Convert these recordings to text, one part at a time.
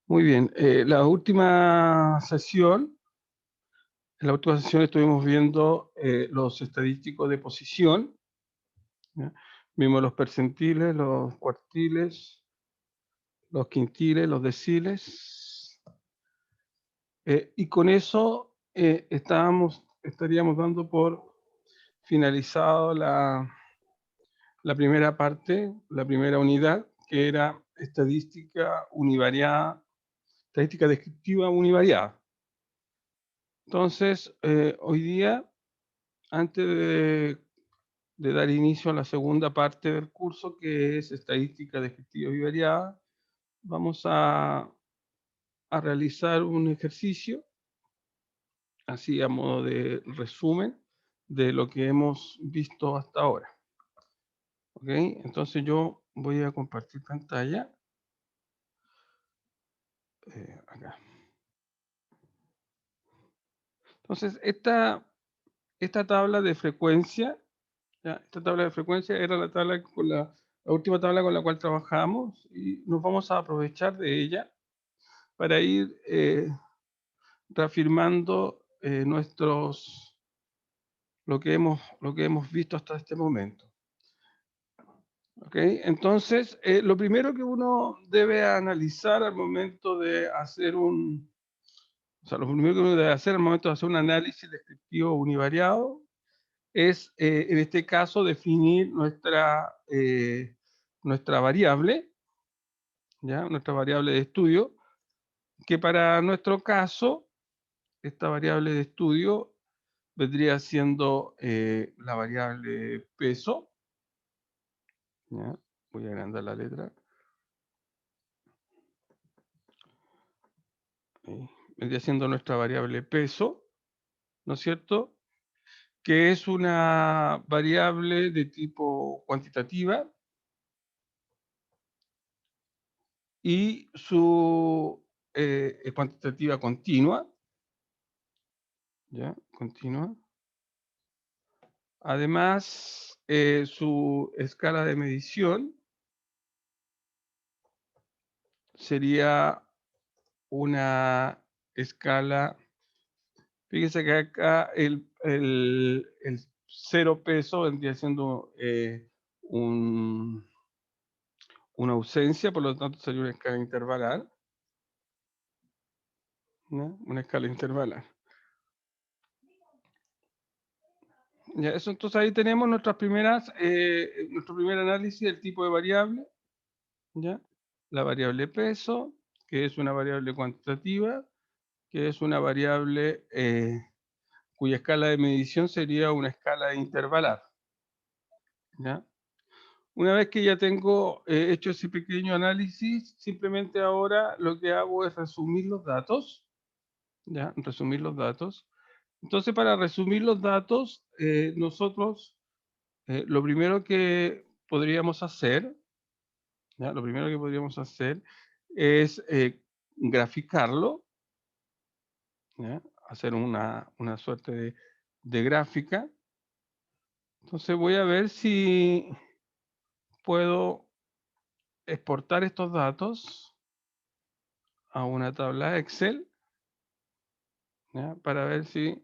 Muy bien. En la última sesión estuvimos viendo los estadísticos de posición, ¿ya? Vimos los percentiles, los cuartiles, los quintiles, los deciles, y con eso estaríamos dando por finalizado la primera parte, la primera unidad, que era estadística univariada, estadística descriptiva univariada. Entonces, hoy día, antes de dar inicio a la segunda parte del curso, que es estadística descriptiva y variada, vamos a realizar un ejercicio, así a modo de resumen, de lo que hemos visto hasta ahora. ¿Ok? Entonces yo voy a compartir pantalla. Acá. Entonces, esta tabla de frecuencia, ¿ya? Esta tabla de frecuencia era la tabla la última tabla con la cual trabajamos, y nos vamos a aprovechar de ella para ir reafirmando lo que hemos visto hasta este momento. ¿Ok? Entonces, lo primero que uno debe analizar al momento de hacer lo primero que uno debe hacer al momento de hacer un análisis descriptivo univariado es, en este caso, definir nuestra variable, ¿ya? Nuestra variable de estudio, que para nuestro caso, esta variable de estudio vendría siendo la variable peso, ¿ya? Voy a agrandar la letra. Vendría siendo nuestra variable peso, ¿no es cierto? Que es una variable de tipo cuantitativa, y es cuantitativa continua, ¿ya? Continua. Además, su escala de medición sería una escala, fíjense que acá el 0 peso vendría siendo una ausencia, por lo tanto sería una escala intervalar, ¿no? Una escala intervalar. Ya, eso, entonces ahí tenemos nuestro primer análisis del tipo de variable, ¿ya? La variable peso, que es una variable cuantitativa, que es una variable cuya escala de medición sería una escala intervalar, ¿ya? Una vez que ya tengo hecho ese pequeño análisis, simplemente ahora lo que hago es resumir los datos, ¿ya? Resumir los datos. Entonces, para resumir los datos, nosotros lo primero que podríamos hacer, ¿ya? Lo primero que podríamos hacer es graficarlo, ¿ya? Hacer una suerte de gráfica. Entonces voy a ver si puedo exportar estos datos a una tabla Excel, ¿ya? Para ver si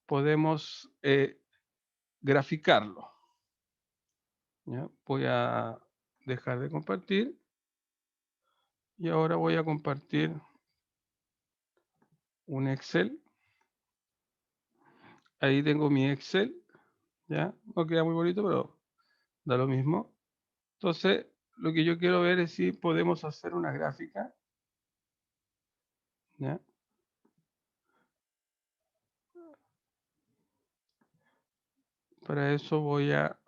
podemos graficarlo, ¿ya? Voy a dejar de compartir y ahora voy a compartir un Excel. Ahí tengo mi Excel, ¿ya? No queda muy bonito, pero da lo mismo. Entonces, lo que yo quiero ver es si podemos hacer una gráfica, ¿ya? Para eso voy a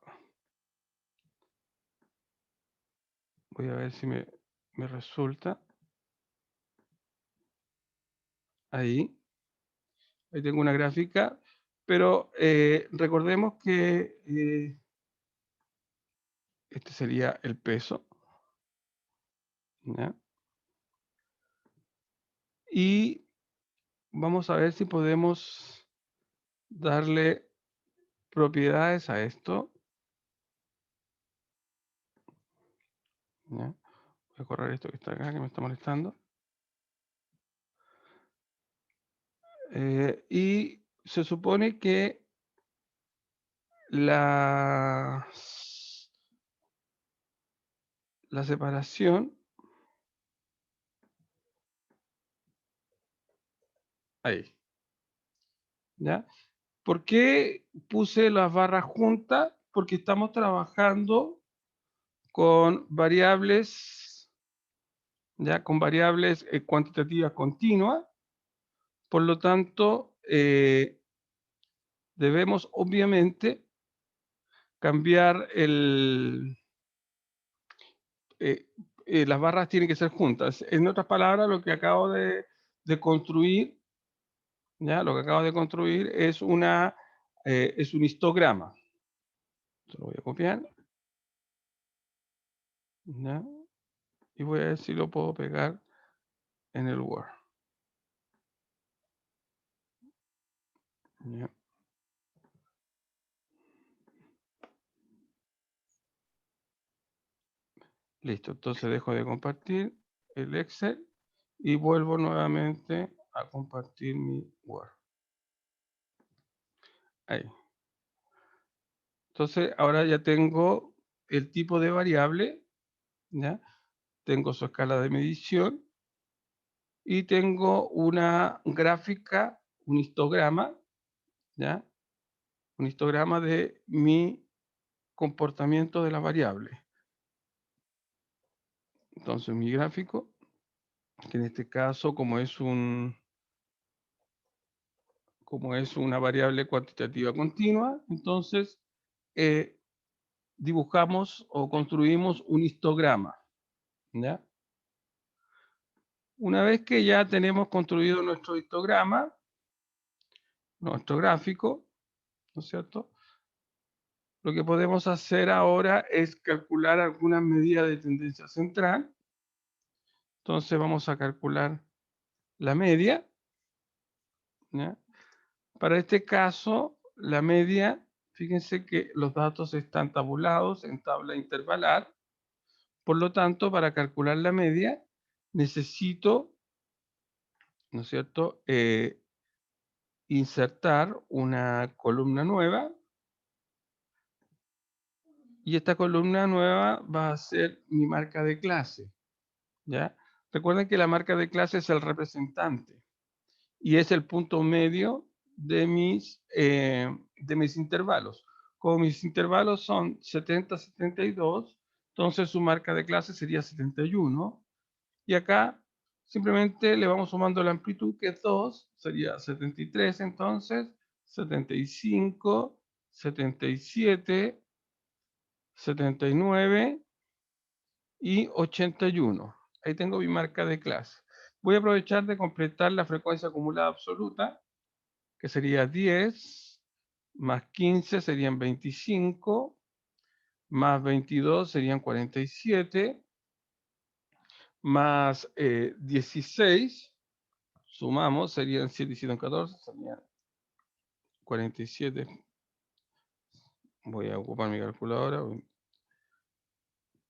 ver si me resulta. Ahí tengo una gráfica, pero recordemos que este sería el peso, ¿ya? Y vamos a ver si podemos darle propiedades a esto, ¿ya? Voy a correr esto que está acá, que me está molestando. Y se supone que la separación, ahí, ¿ya? ¿Por qué puse las barras juntas? Porque estamos trabajando con variables, ya con variables cuantitativas continuas. Por lo tanto, debemos obviamente cambiar eh, las barras tienen que ser juntas. En otras palabras, lo que acabo de construir, ¿ya? Lo que acabo de construir es es un histograma. Se lo voy a copiar, ¿ya? Y voy a ver si lo puedo pegar en el Word. ¿Ya? Listo, entonces dejo de compartir el Excel y vuelvo nuevamente a compartir mi Word. Ahí. Entonces ahora ya tengo el tipo de variable, ¿ya? Tengo su escala de medición y tengo una gráfica, un histograma, ¿ya? Un histograma de mi comportamiento de la variable. Entonces mi gráfico, que en este caso como es una variable cuantitativa continua, entonces dibujamos o construimos un histograma, ¿ya? Una vez que ya tenemos construido nuestro histograma, nuestro gráfico, ¿no es cierto? Lo que podemos hacer ahora es calcular algunas medidas de tendencia central. Entonces vamos a calcular la media, ¿ya? Para este caso, la media, fíjense que los datos están tabulados en tabla intervalar. Por lo tanto, para calcular la media, necesito, ¿no es cierto?, insertar una columna nueva. Y esta columna nueva va a ser mi marca de clase, ¿ya? Recuerden que la marca de clase es el representante y es el punto medio de mis intervalos. Como mis intervalos son 70, 72, entonces su marca de clase sería 71. Y acá simplemente le vamos sumando la amplitud, que es 2, sería 73 entonces, 75, 77, 79 y 81. Ahí tengo mi marca de clase. Voy a aprovechar de completar la frecuencia acumulada absoluta, que sería 10, más 15 serían 25, más 22 serían 47, más 16, sumamos, serían 7 y 7 14, serían 47. Voy a ocupar mi calculadora.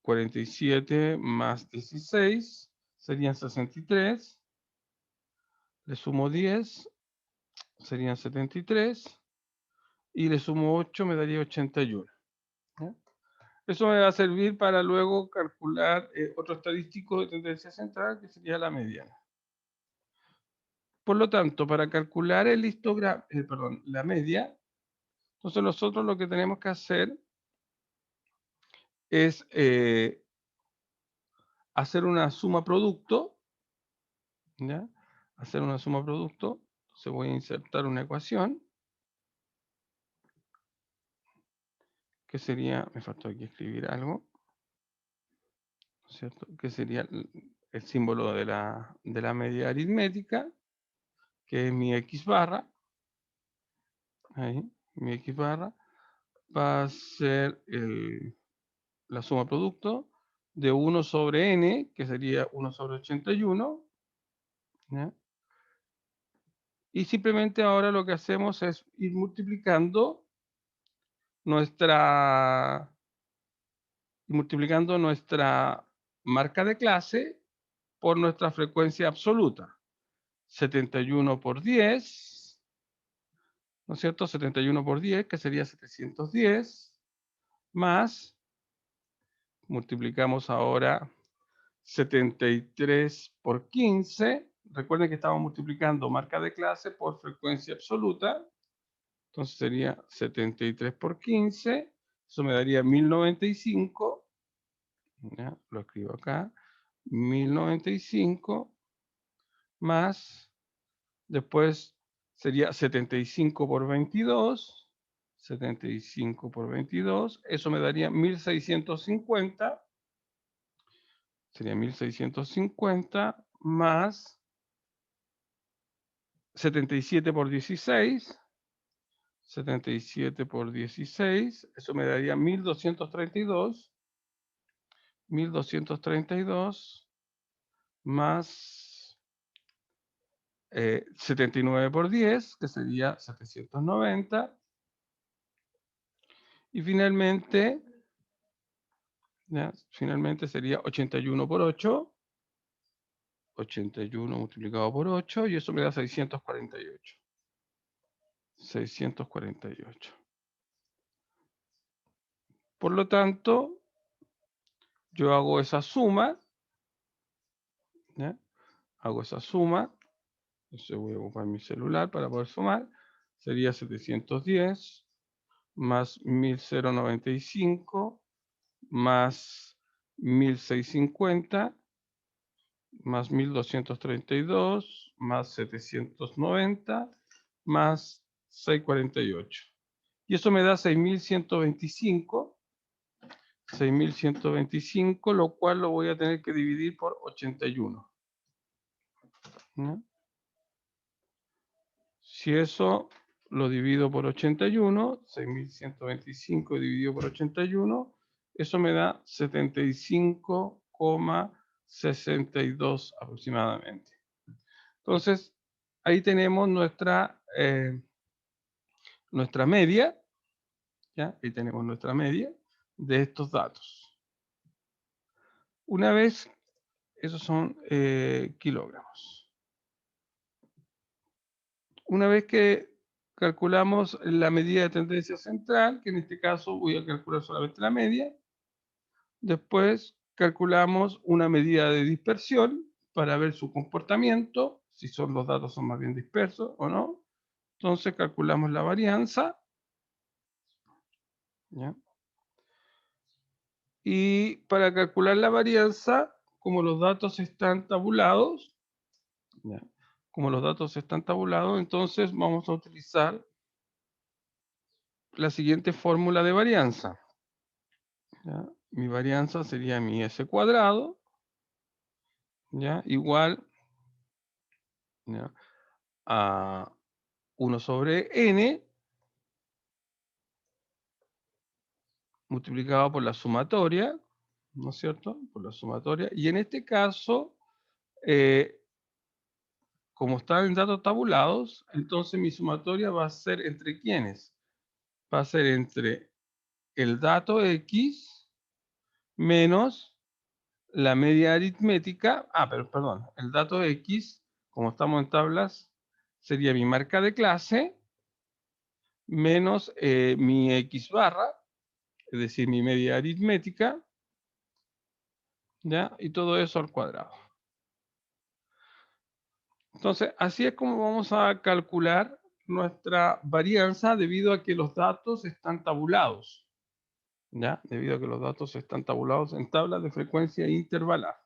47 más 16 serían 63. Le sumo 10, serían 73. Y le sumo 8, me daría 81. ¿Ya? Eso me va a servir para luego calcular otro estadístico de tendencia central, que sería la mediana. Por lo tanto, para calcular el histograma, la media, entonces nosotros lo que tenemos que hacer es hacer una suma producto, ¿ya? Hacer una suma producto. Entonces voy a insertar una ecuación, que sería, me faltó aquí escribir algo, ¿cierto? Que sería el símbolo de la media aritmética, que es mi X barra. Ahí, mi X barra va a ser la suma producto de 1 sobre n, que sería 1 sobre 81, ¿ya? Y simplemente ahora lo que hacemos es ir multiplicando nuestra marca de clase por nuestra frecuencia absoluta. 71 por 10 ¿no es cierto? 71 por 10, que sería 710, más, multiplicamos ahora 73 por 15. Recuerden que estamos multiplicando marca de clase por frecuencia absoluta. Entonces sería 73 por 15. Eso me daría 1095. ¿Ya? Lo escribo acá. 1095 más, después sería 75 por 22. 75 por 22. Eso me daría 1650. Sería 1650 más 77 por 16. 77 por 16. Eso me daría 1232. 1232 más 79 por 10, que sería 790. Y finalmente, ¿ya? Finalmente sería 81 por 8. 81 multiplicado por 8, y eso me da 648. 648. Por lo tanto, yo hago esa suma, ¿ya? Hago esa suma. Entonces voy a ocupar mi celular para poder sumar. Sería 710 más 1095 más 1650 más 1232 más 790 más 648. Y eso me da 6125. 6125, lo cual lo voy a tener que dividir por 81. ¿No? Si eso lo divido por 81, 6125 dividido por 81, eso me da 75,62 aproximadamente. Entonces, ahí tenemos nuestra media, ¿ya? Ahí tenemos nuestra media de estos datos. Una vez, esos son kilogramos. Una vez que calculamos la medida de tendencia central, que en este caso voy a calcular solamente la media, después calculamos una medida de dispersión para ver su comportamiento, si los datos son más bien dispersos o no. Entonces calculamos la varianza, ¿ya? Y para calcular la varianza, como los datos están tabulados, ¿ya? Como los datos están tabulados, entonces vamos a utilizar la siguiente fórmula de varianza. ¿Ya? Mi varianza sería mi S cuadrado, ¿ya? Igual, ¿ya? A 1 sobre n multiplicado por la sumatoria, ¿no es cierto? Por la sumatoria. Y en este caso, como están en datos tabulados, entonces mi sumatoria va a ser entre quiénes. Va a ser entre el dato X menos la media aritmética. Pero perdón, el dato X, como estamos en tablas, sería mi marca de clase menos mi X barra, es decir, mi media aritmética, ¿ya? Y todo eso al cuadrado. Entonces, así es como vamos a calcular nuestra varianza debido a que los datos están tabulados, ¿ya? Debido a que los datos están tabulados en tablas de frecuencia intervalar,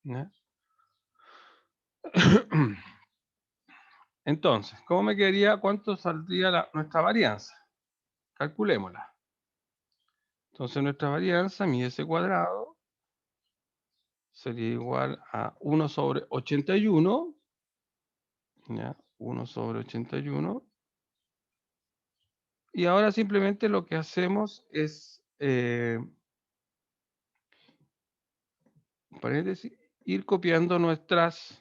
¿ya? Entonces, ¿cómo me quedaría? ¿Cuánto saldría nuestra varianza? Calculémosla. Entonces, nuestra varianza, mi S cuadrado, sería igual a 1 sobre 81, ¿ya? 1 sobre 81. Y ahora simplemente lo que hacemos es, paréntesis, ir copiando nuestras...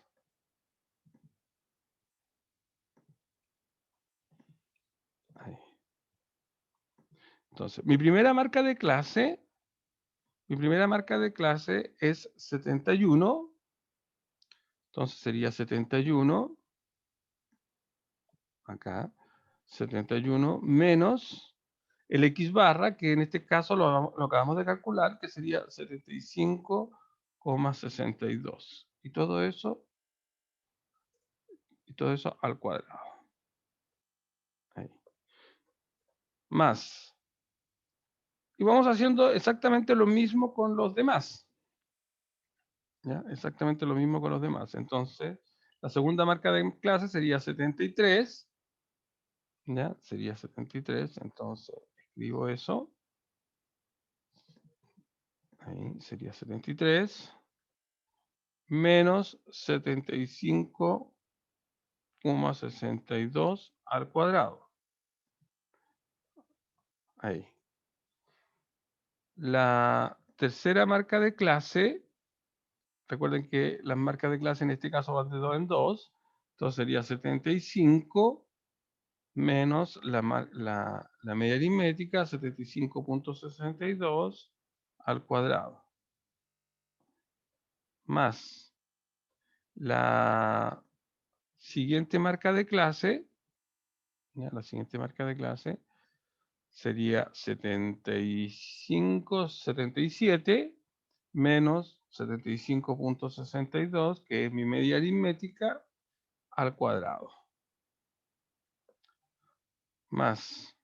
Ahí. Entonces, mi primera marca de clase es 71. Entonces sería 71, acá, 71 menos el X barra, que en este caso lo acabamos de calcular, que sería 75,62. Y todo eso al cuadrado. Ahí. Más. Y vamos haciendo exactamente lo mismo con los demás. ¿Ya? Exactamente lo mismo con los demás. Entonces, la segunda marca de clase sería 73. ¿Ya? Sería 73. Entonces, escribo eso. Ahí sería 73 menos 75,62 al cuadrado. Ahí. La tercera marca de clase, recuerden que las marcas de clase en este caso van de 2 en 2, entonces sería 75 menos la media aritmética, 75,62 al cuadrado. Más la siguiente marca de clase, ¿ya? La siguiente marca de clase sería 77 menos 75,62, que es mi media aritmética, al cuadrado. Más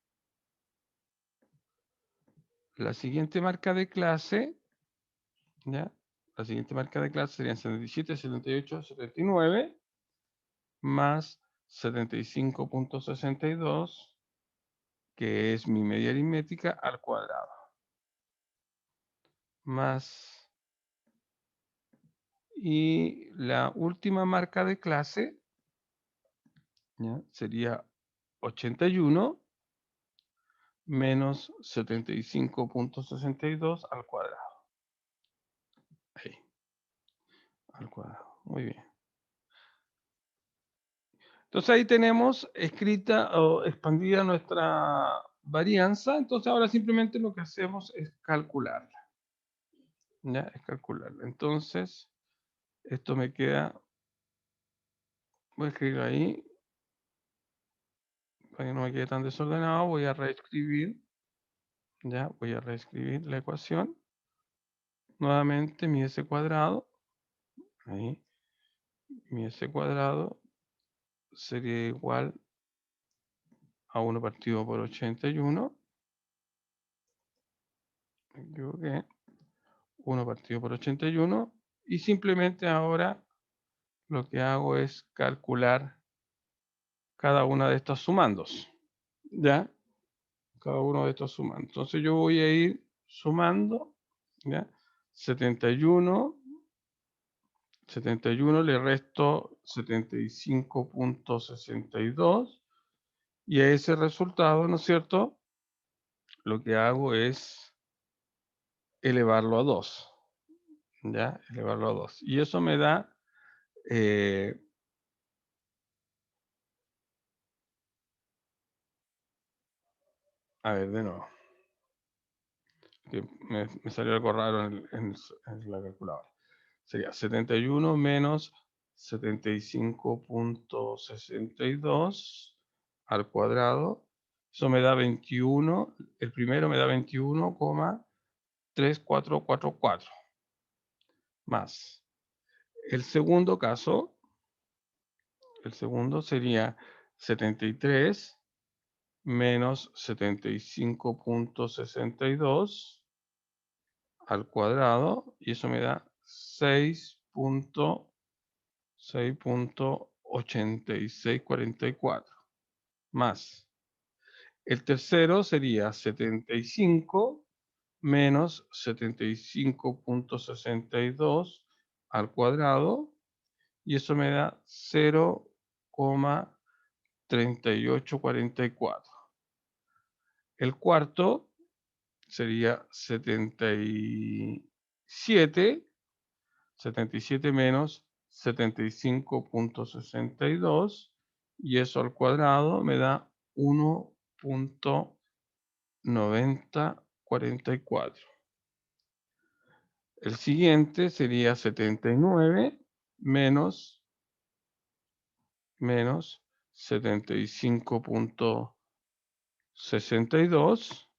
la siguiente marca de clase, ¿ya? La siguiente marca de clase serían 77, 78, 79, más 75,62, que es mi media aritmética, al cuadrado. Más, y la última marca de clase, ¿ya? Sería 81 menos 75,62 al cuadrado. Ahí, al cuadrado. Muy bien. Entonces ahí tenemos escrita o expandida nuestra varianza. Entonces ahora simplemente lo que hacemos es calcularla. ¿Ya? Es calcularla. Entonces, esto me queda, voy a escribir ahí, para que no me quede tan desordenado, voy a reescribir, ya, voy a reescribir la ecuación. Nuevamente mi S cuadrado, ahí, mi S cuadrado sería igual a 1 partido por 81. Me equivoqué. 1 partido por 81. Y simplemente ahora lo que hago es calcular cada una de estos sumandos. ¿Ya? Cada uno de estos sumandos. Entonces yo voy a ir sumando, ¿ya? 71 le resto 75,62 y a ese resultado, ¿no es cierto? Lo que hago es elevarlo a 2, ¿ya? Elevarlo a 2. Y eso me da, a ver, de nuevo, que me salió algo raro en la calculadora. Sería 71 menos 75,62 al cuadrado. Eso me da 21. El primero me da 21,3444. Más. El segundo caso, el segundo sería 73 menos 75,62 al cuadrado. Y eso me da 6,8644 más. El tercero sería 75 menos 75,62 al cuadrado y eso me da 0,3844. El cuarto sería 77 menos 75,62 y eso al cuadrado me da 1,9044. El siguiente sería 79 menos 75,62 62,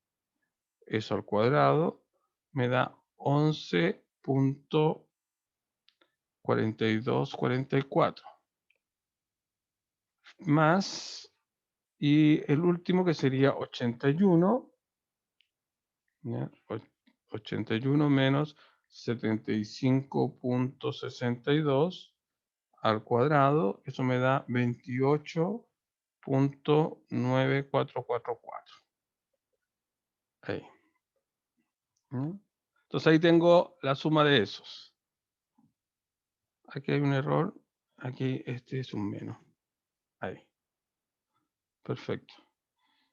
eso al cuadrado, me da 11.4244. Más, y el último que sería 81, ¿ya? 81 menos 75.62 al cuadrado, eso me da 28.9444. Ahí. Entonces ahí tengo la suma de esos. Aquí hay un error, aquí este es un menos. Ahí. Perfecto.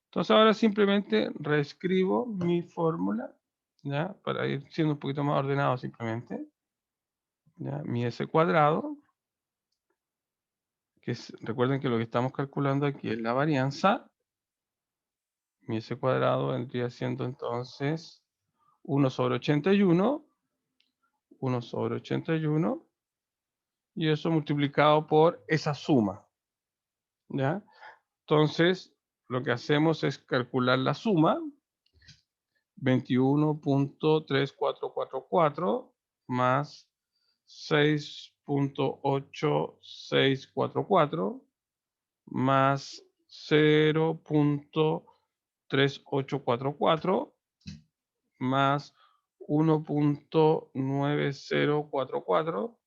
Entonces ahora simplemente reescribo mi fórmula, ¿ya? Para ir siendo un poquito más ordenado simplemente. ¿Ya? Mi S cuadrado, que es, recuerden que lo que estamos calculando aquí es la varianza. Mi S cuadrado vendría siendo entonces 1 sobre 81, 1 sobre 81, y eso multiplicado por esa suma, ¿ya? Entonces, lo que hacemos es calcular la suma, 21.3444 más 6.8644 más 0.3844 más 1.9044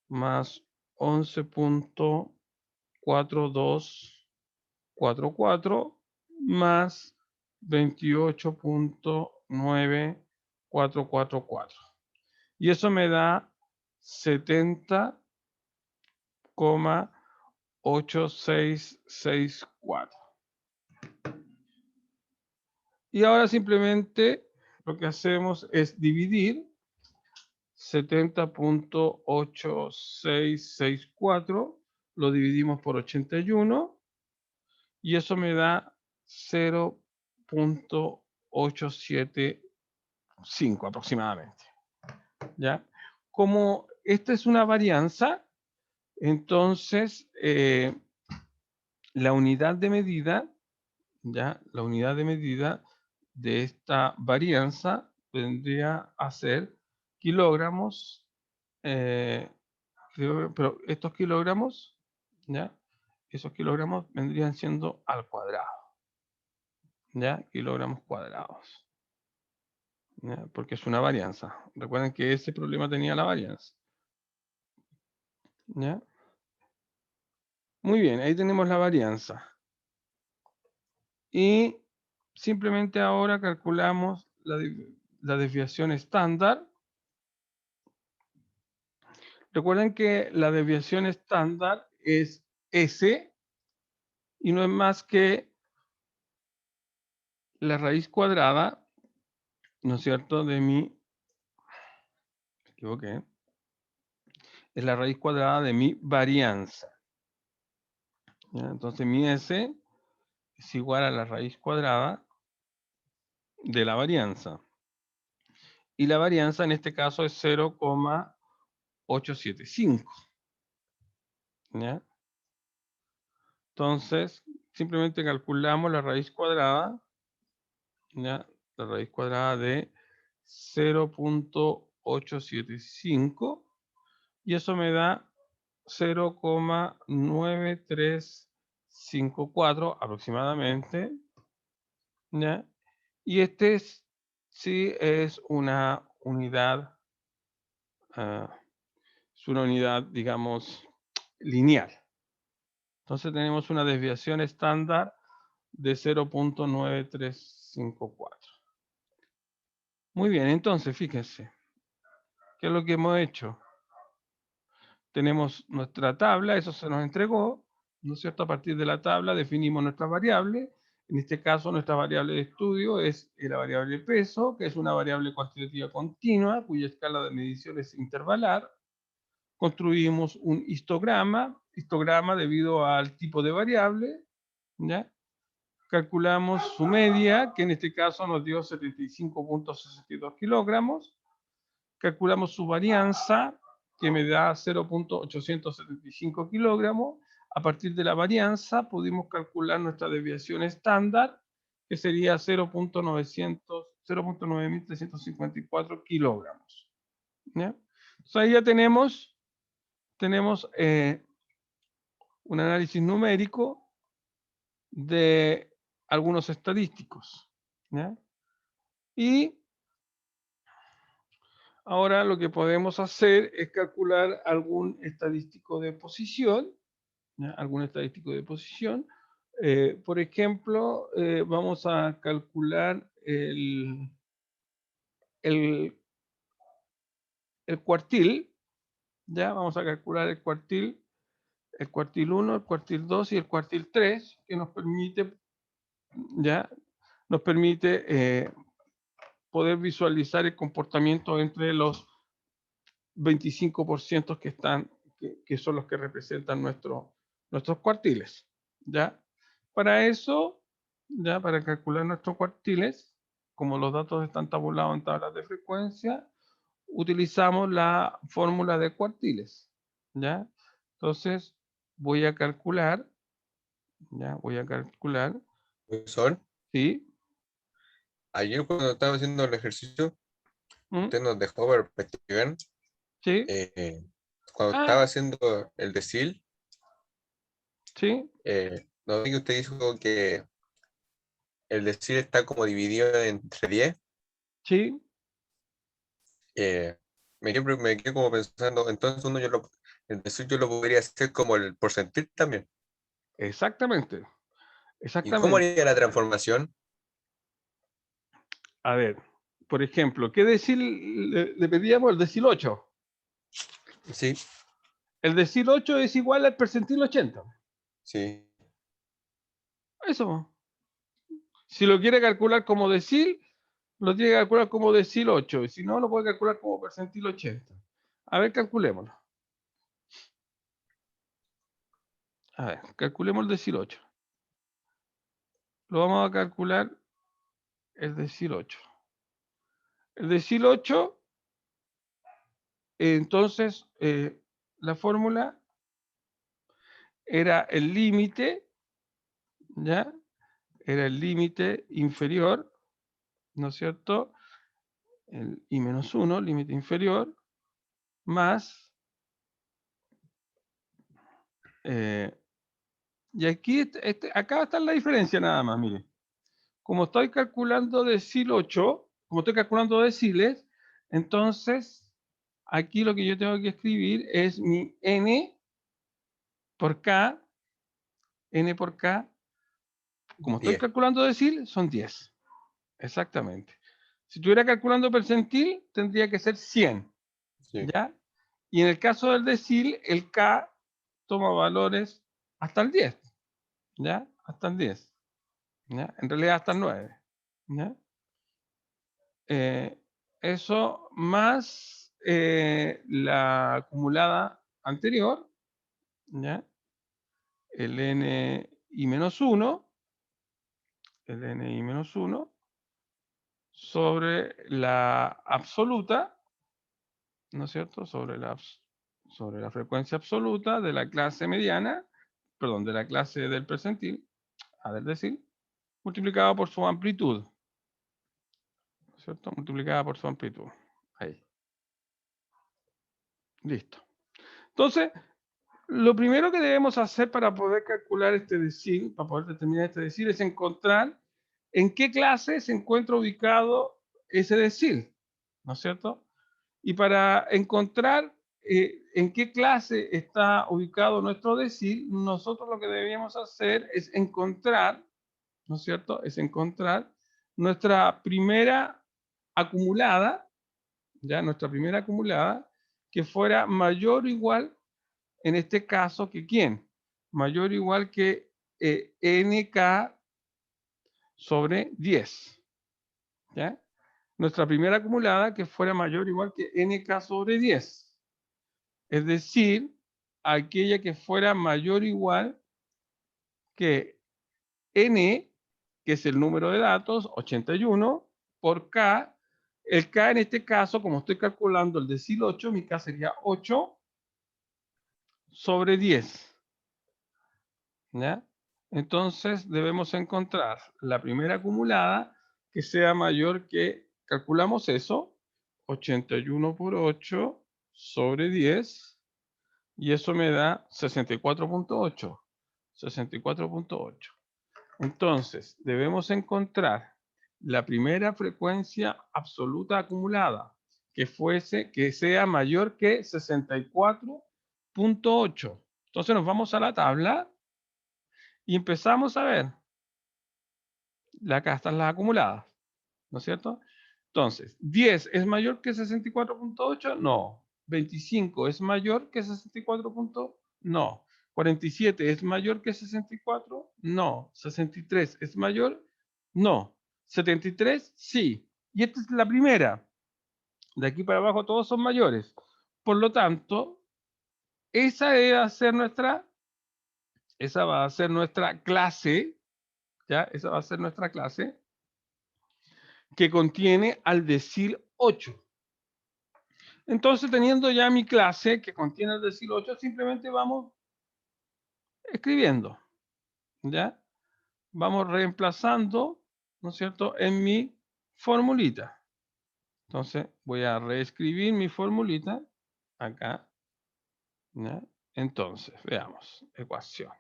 más 11.4244 más 28.9444. Y eso me da 70,8664. Y ahora simplemente lo que hacemos es dividir 70.8664, lo dividimos por 81 y eso me da 0.875 aproximadamente. ¿Ya? Como esta es una varianza, entonces la unidad de medida, ¿ya? La unidad de medida de esta varianza vendría a ser kilogramos, pero estos kilogramos, ¿ya? Esos kilogramos vendrían siendo al cuadrado, ¿ya? Kilogramos cuadrados, ¿ya? Porque es una varianza. Recuerden que ese problema tenía la varianza, ¿ya? Muy bien, ahí tenemos la varianza. Y simplemente ahora calculamos la desviación estándar. Recuerden que la desviación estándar es S y no es más que la raíz cuadrada, ¿no es cierto?, de mi, me equivoqué, es la raíz cuadrada de mi varianza. ¿Ya? Entonces mi S es igual a la raíz cuadrada de la varianza. Y la varianza en este caso es 0,875. ¿Ya? Entonces, simplemente calculamos la raíz cuadrada, ¿ya? La raíz cuadrada de 0.875 y eso me da 0,9354 aproximadamente, ¿ya? Y este sí es una unidad, digamos, lineal. Entonces tenemos una desviación estándar de 0.9354. Muy bien, entonces fíjense, ¿qué es lo que hemos hecho? Tenemos nuestra tabla, eso se nos entregó, ¿no es cierto? A partir de la tabla definimos nuestras variables. En este caso, nuestra variable de estudio es la variable peso, que es una variable cuantitativa continua, cuya escala de medición es intervalar. Construimos un histograma debido al tipo de variable, ¿ya? Calculamos su media, que en este caso nos dio 75.62 kilogramos. Calculamos su varianza, que me da 0.875 kilogramos. A partir de la varianza pudimos calcular nuestra desviación estándar, que sería 0.9354 kilogramos. ¿Ya? Entonces ahí ya tenemos un análisis numérico de algunos estadísticos. ¿Ya? Y ahora lo que podemos hacer es calcular algún estadístico de posición, ¿ya? Algún estadístico de posición. Por ejemplo, vamos a calcular el cuartil, ¿ya? Vamos a calcular el cuartil 1, el cuartil 2 y el cuartil 3, que nos permite, ¿ya? Nos permite poder visualizar el comportamiento entre los 25% que son los que representan nuestros cuartiles, ¿ya? Para eso, ya para calcular nuestros cuartiles, como los datos están tabulados en tablas de frecuencia, utilizamos la fórmula de cuartiles, ¿ya? Entonces, voy a calcular, Profesor, ¿sí? ayer cuando estaba haciendo el ejercicio, ¿Mm? usted nos dejó perspectivar, ¿Sí? cuando estaba Ah, haciendo el decil, ¿sí? ¿no ve que usted dijo que el decil está como dividido entre 10? ¿Sí? Me quedé como pensando, entonces el decil yo lo podría hacer como el porcentil también. Exactamente, ¿Y cómo exactamente. haría la transformación? A ver, por ejemplo, ¿qué decil le pedíamos? El decil 8. Sí, El decil 8 es igual al percentil 80. sí, Eso. Si lo quiere calcular como decil, lo tiene que calcular como decil 8. Y si no, lo puede calcular como percentil 80. A ver, calculémoslo. A ver, calculemos el decil 8. Lo vamos a calcular el decil 8. El decil 8, entonces, la fórmula era el límite, ¿ya? Era el límite inferior, ¿no es cierto? El I menos 1, límite inferior, más, y aquí, acá está la diferencia nada más, mire. Como estoy calculando decil 8, como estoy calculando deciles, entonces aquí lo que yo tengo que escribir es mi n por k, como estoy 10. calculando decil, son 10. Exactamente. Si estuviera calculando percentil, tendría que ser 100, Sí, ¿ya? Y en el caso del decil, el k toma valores hasta el 10, ¿ya? Hasta el 10, ¿ya? En realidad hasta el 9, ¿ya? Eh, Eso más la acumulada anterior, ¿ya? El ni menos 1, el ni menos 1 sobre la absoluta, ¿no es cierto? Sobre la frecuencia absoluta de la clase mediana, perdón, de la clase del percentil, del decil, multiplicado por su amplitud, ¿no es cierto? Multiplicada por su amplitud. Ahí. Listo. Entonces, lo primero que debemos hacer para poder calcular este decil, para poder determinar este decil, es encontrar en qué clase se encuentra ubicado ese decil, ¿no es cierto? Y para encontrar en qué clase está ubicado nuestro decil, nosotros lo que debemos hacer es encontrar, ¿no es cierto? Es encontrar nuestra primera acumulada, ya nuestra primera acumulada, que fuera mayor o igual, en este caso, que ¿quién? Mayor o igual que nk sobre 10, ¿ya? Nuestra primera acumulada que fuera mayor o igual que nk sobre 10. Es decir, aquella que fuera mayor o igual que n, que es el número de datos, 81, por k. El k en este caso, como estoy calculando el decil 8, mi k sería 8 sobre 10. ¿Ya? Entonces debemos encontrar la primera acumulada que sea mayor que, calculamos eso, 81 por 8 sobre 10, y eso me da 64.8. 64.8. Entonces, debemos encontrar la primera frecuencia absoluta acumulada que sea mayor que 64.8. Entonces nos vamos a la tabla y empezamos a ver. Acá están las acumuladas, ¿no es cierto? Entonces, 10 es mayor que 64.8, no. 25 es mayor que 64. No. 47 es mayor que 64, no. 63 es mayor, no. 73, sí. Y esta es la primera. De aquí para abajo todos son mayores. Por lo tanto, esa va a ser nuestra clase, ¿ya? Esa va a ser nuestra clase que contiene al decil 8. Entonces, teniendo ya mi clase que contiene el decil 8, simplemente vamos escribiendo, ¿ya? Vamos reemplazando, ¿no es cierto?, en mi formulita. Entonces, voy a reescribir mi formulita acá, ¿ya? Entonces, veamos, ecuación.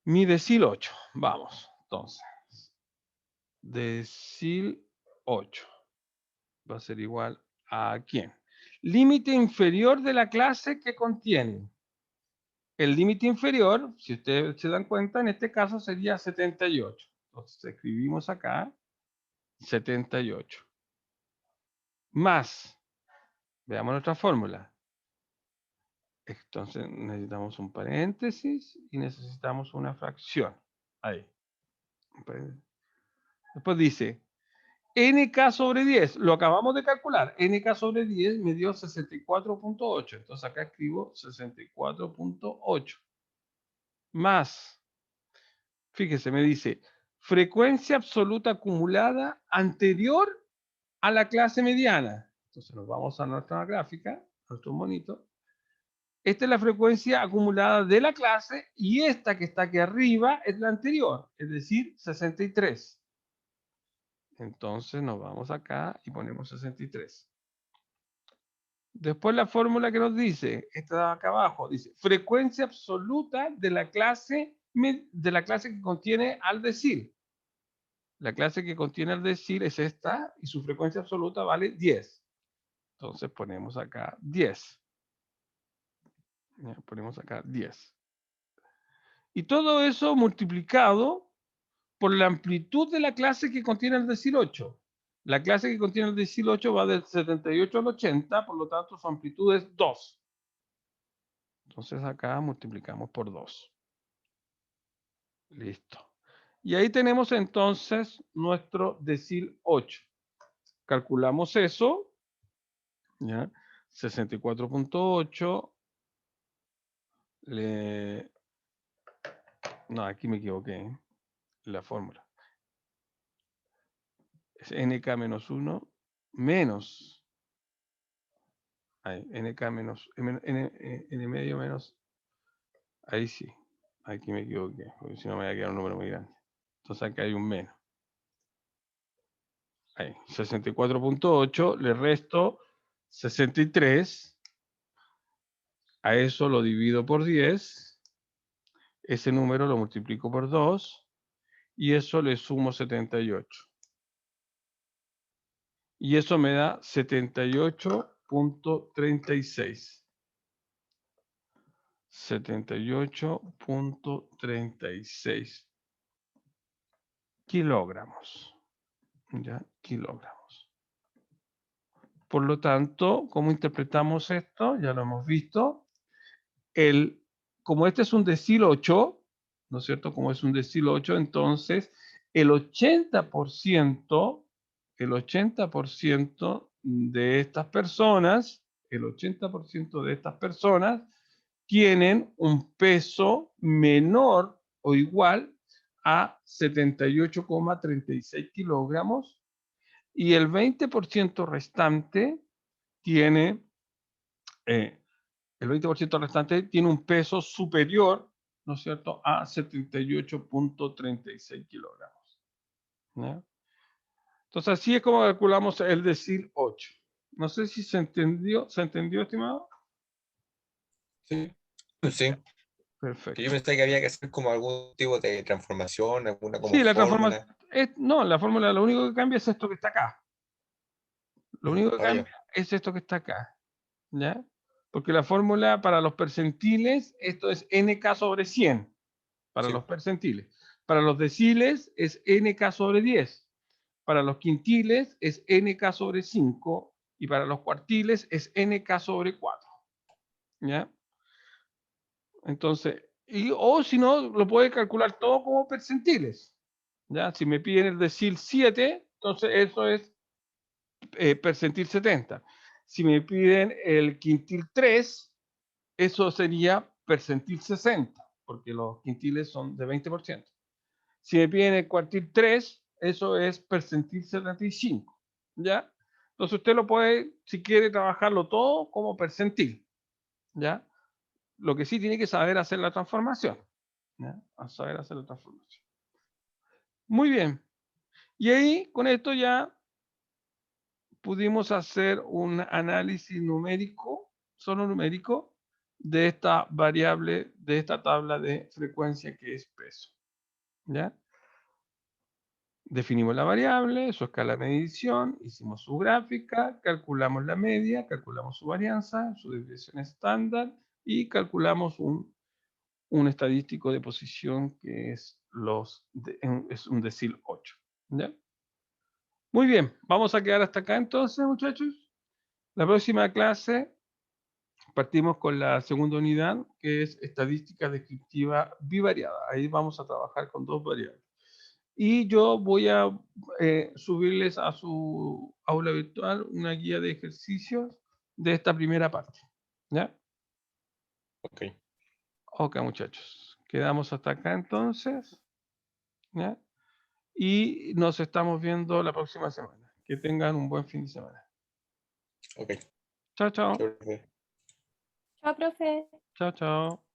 Mi decil 8, vamos, entonces, decil 8 va a ser igual a ¿quién? Límite inferior de la clase que contiene. El límite inferior, si ustedes se dan cuenta, en este caso sería 78. Entonces escribimos acá 78. Más, veamos nuestra fórmula. Entonces necesitamos un paréntesis y necesitamos una fracción. Ahí. Después dice, NK sobre 10, lo acabamos de calcular. NK sobre 10 me dio 64.8. Entonces acá escribo 64.8. Más, fíjese, me dice, frecuencia absoluta acumulada anterior a la clase mediana. Entonces nos vamos a nuestra gráfica, a nuestro monito. Esta es la frecuencia acumulada de la clase y esta que está aquí arriba es la anterior, es decir, 63. Entonces nos vamos acá y ponemos 63. Después la fórmula que nos dice, esta de acá abajo, dice frecuencia absoluta de la clase que contiene al decil. La clase que contiene al decil es esta y su frecuencia absoluta vale 10. Entonces ponemos acá 10. Ya, ponemos acá 10. Y todo eso multiplicado por la amplitud de la clase que contiene el decil 8. La clase que contiene el decil 8 va del 78 al 80, por lo tanto su amplitud es 2. Entonces acá multiplicamos por 2. Listo. Y ahí tenemos entonces nuestro decil 8. Calculamos eso, ¿ya? 64.8. No, aquí me equivoqué, ¿eh? La fórmula. Es NK menos 1 menos. Ahí, NK menos. N medio menos. Ahí sí. Aquí me equivoqué, porque si no me va a quedar un número muy grande. Entonces acá hay un menos. Ahí, 64.8, le resto 63. A eso lo divido por 10. Ese número lo multiplico por 2. Y eso le sumo 78. Y eso me da 78.36. 78.36 kilogramos. ¿Ya? Kilogramos. Por lo tanto, ¿cómo interpretamos esto? Ya lo hemos visto. Como este es un decil 8, ¿no es cierto? Como es un decil 8, entonces el 80% de estas personas, tienen un peso menor o igual a 78,36 kilogramos y el 20% restante tiene un peso superior ¿no es cierto?, a 78.36 kilogramos. ¿Ya? Entonces, así es como calculamos el decil 8. No sé si se entendió, estimado. Sí. Sí. Que Perfecto. yo pensé que había que hacer como algún tipo de transformación, alguna como Sí, la transformación, fórmula. no, la fórmula lo único que cambia es esto que está acá. Lo único que Ah, ya. cambia es esto que está acá, ¿ya? Porque la fórmula para los percentiles, esto es nk sobre 100, para Sí. los percentiles. Para los deciles es nk sobre 10. Para los quintiles es nk sobre 5. Y para los cuartiles es nk sobre 4. ¿Ya? Entonces, o si no, lo puede calcular todo como percentiles. ¿Ya? Si me piden el decil 7, entonces eso es percentil 70. Si me piden el quintil 3, eso sería percentil 60, porque los quintiles son de 20%. Si me piden el cuartil 3, eso es percentil 75. ¿Ya? Entonces usted lo puede, si quiere, trabajarlo todo como percentil. ¿Ya? Lo que sí tiene que saber hacer la transformación. ¿Ya? A saber hacer la transformación. Muy bien. Y ahí, con esto ya pudimos hacer un análisis numérico, solo numérico, de esta variable, de esta tabla de frecuencia que es peso. ¿Ya? Definimos la variable, su escala de medición, hicimos su gráfica, calculamos la media, calculamos su varianza, su desviación estándar y calculamos un estadístico de posición que es, es un decil 8. ¿Ya? Muy bien, vamos a quedar hasta acá entonces, muchachos. La próxima clase partimos con la segunda unidad, que es estadística descriptiva bivariada. Ahí vamos a trabajar con dos variables. Y yo voy a subirles a su aula virtual una guía de ejercicios de esta primera parte. ¿Ya? Ok. Ok, muchachos. Quedamos hasta acá entonces. ¿Ya? Y nos estamos viendo la próxima semana. Que tengan un buen fin de semana. Ok. Chao, chao. Qué bueno. Chao, profe. Chao, chao.